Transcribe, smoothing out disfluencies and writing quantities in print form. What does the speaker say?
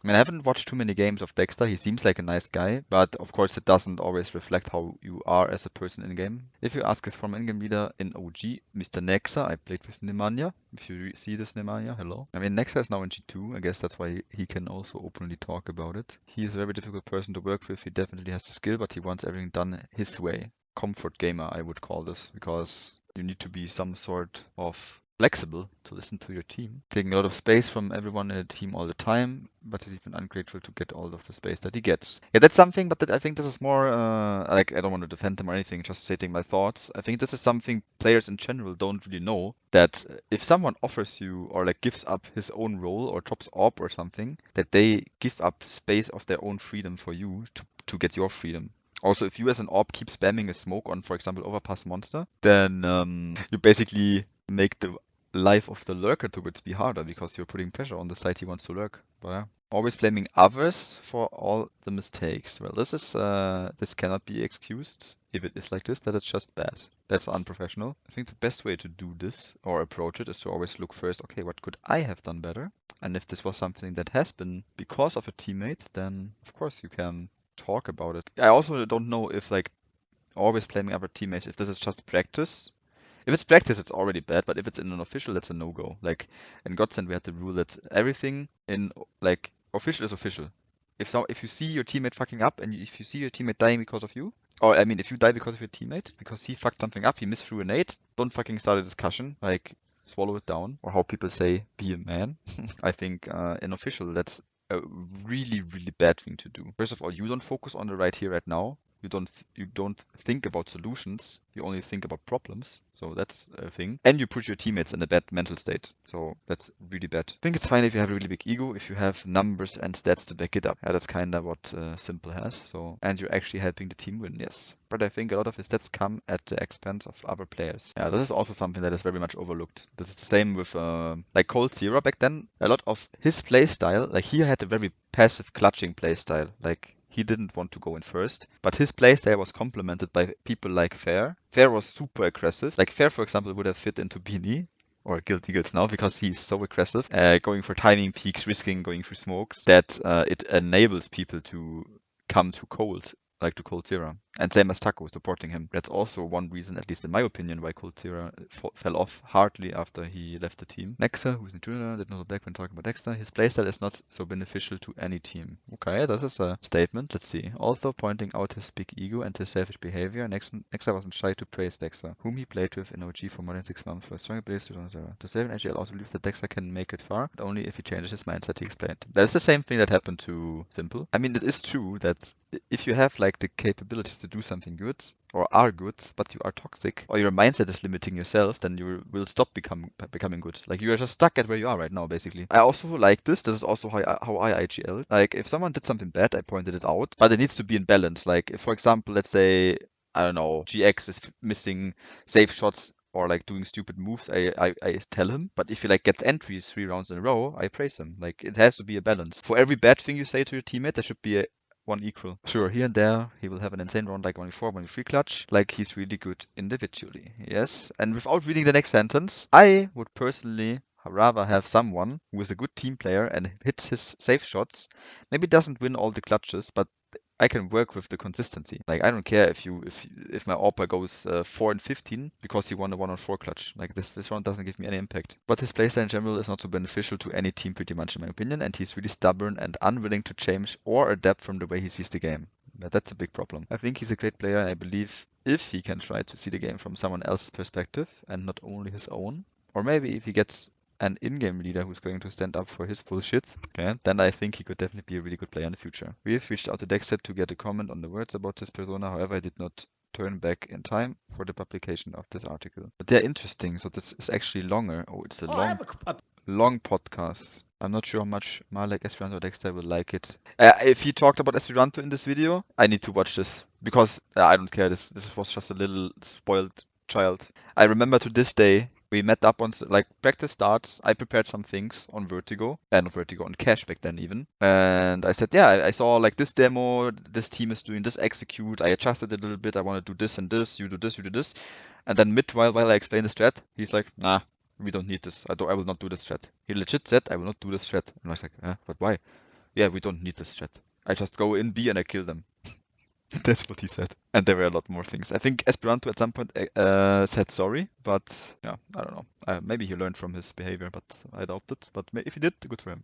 I mean, I haven't watched too many games of Dexter. He seems like a nice guy, but of course it doesn't always reflect how you are as a person in game. If you ask us from in-game leader in OG, Mr. Nexa, I played with Nemanja. If you see this Nemanja, hello. I mean, Nexa is now in G2. I guess that's why he can also openly talk about it. He is a very difficult person to work with. He definitely has the skill, but he wants everything done his way. Comfort gamer, I would call this, because you need to be some sort of flexible to listen to your team, taking a lot of space from everyone in the team all the time, but he's even ungrateful to get all of the space that he gets. Yeah, that's something, but I think this is more like, I don't want to defend him or anything, just stating my thoughts. I think this is something players in general don't really know, that if someone offers you or like gives up his own role or tops op or something, that they give up space of their own freedom for you to get your freedom. Also, if you as an AWP keep spamming a smoke on, for example, overpass monster, then you basically make the life of the lurker towards be harder because you're putting pressure on the side he wants to lurk. But yeah. Always blaming others for all the mistakes. Well, this cannot be excused. If it is like this, that it's just bad. That's unprofessional. I think the best way to do this or approach it is to always look first, okay, what could I have done better? And if this was something that has been because of a teammate, then of course you can talk about it. I also don't know if like always blaming other teammates, if this is just practice. If it's practice, it's already bad, but if it's in an official, that's a no-go. Like in Godsend, we had the rule that everything in like official is official. If you see your teammate fucking up and if you see your teammate dying because of you, or I mean, if you die because of your teammate because he fucked something up, he missed through a nade, don't fucking start a discussion. Like swallow it down, or how people say, be a man. I think in official, that's a really, really bad thing to do. First of all, you don't focus on the right here, right now. You don't think about solutions. You only think about problems. So that's a thing. And you put your teammates in a bad mental state. So that's really bad. I think it's fine if you have a really big ego, if you have numbers and stats to back it up. Yeah, that's kind of what Simple has. So, and you're actually helping the team win, yes. But I think a lot of his stats come at the expense of other players. Yeah, this is also something that is very much overlooked. This is the same with like Cold Zero back then. A lot of his playstyle, like he had a very passive clutching playstyle. Like he didn't want to go in first, but his playstyle was complemented by people like Fair. Fair was super aggressive. Like Fair, for example, would have fit into Beanie or Guild Eagles now because he's so aggressive, going for timing peaks, risking going through smokes, that it enables people to come to Cold, like to Cold Zero. And same as Taco supporting him. That's also one reason, at least in my opinion, why Cold Zero fell off hardly after he left the team. Nexa, who's in junior, did not hold back when talking about Dexter. His playstyle is not so beneficial to any team. Okay, that is a statement. Let's see. Also pointing out his big ego and his selfish behavior, Nexa wasn't shy to praise Dexter, whom he played with in OG for more than 6 months for a strong ability to Zero. The 7 AGL also believes that Dexter can make it far, but only if he changes his mindset, he explained. That is the same thing that happened to Simple. I mean, it is true that if you have like the capabilities to do something good, or are good, but you are toxic, or your mindset is limiting yourself, then you will stop becoming good. Like you are just stuck at where you are right now, basically. I also like this. This is also how I IGL. Like if someone did something bad, I pointed it out, but it needs to be in balance. Like if, for example, let's say, I don't know, GX is missing safe shots or like doing stupid moves, I tell him. But if he like gets entries 3 rounds in a row, I praise him. Like it has to be a balance. For every bad thing you say to your teammate, there should be a one equal. Sure, here and there he will have an insane round like 1v4, 1v3 clutch, like he's really good individually. Yes, and without reading the next sentence, I would personally rather have someone who is a good team player and hits his safe shots, maybe doesn't win all the clutches, but I can work with the consistency. Like I don't care if my AWPer goes 4 and 15 because he won a 1-on-4 clutch. Like this round doesn't give me any impact. But his playstyle in general is not so beneficial to any team pretty much in my opinion, and he's really stubborn and unwilling to change or adapt from the way he sees the game. That's a big problem. I think he's a great player and I believe if he can try to see the game from someone else's perspective and not only his own, or maybe if he gets an in-game leader who's going to stand up for his bullshit, okay, then I think he could definitely be a really good player in the future. We have reached out to degster to get a comment on the words about this persona, however I did not turn back in time for the publication of this article. But they're interesting, so this is actually longer. Oh, it's a long podcast. I'm not sure how much Malek, Esperanto, or Dexter will like it. If he talked about Esperanto in this video, I need to watch this because I don't care. This was just a little spoiled child. I remember to this day we met up on like practice starts. I prepared some things on Vertigo, and not Vertigo, on Cash back then even. And I said, yeah, I saw like this demo. This team is doing this execute. I adjusted a little bit. I want to do this and this. You do this. You do this. And then while I explain the strat, he's like, nah, we don't need this. I will not do this strat. He legit said, I will not do this strat. And I was like, but why? yeah, we don't need this chat. I just go in B and I kill them. That's what he said. And there were a lot more things. I think Esperanto at some point said sorry, but yeah, I don't know. Maybe he learned from his behavior, but I doubt it. But if he did, good for him.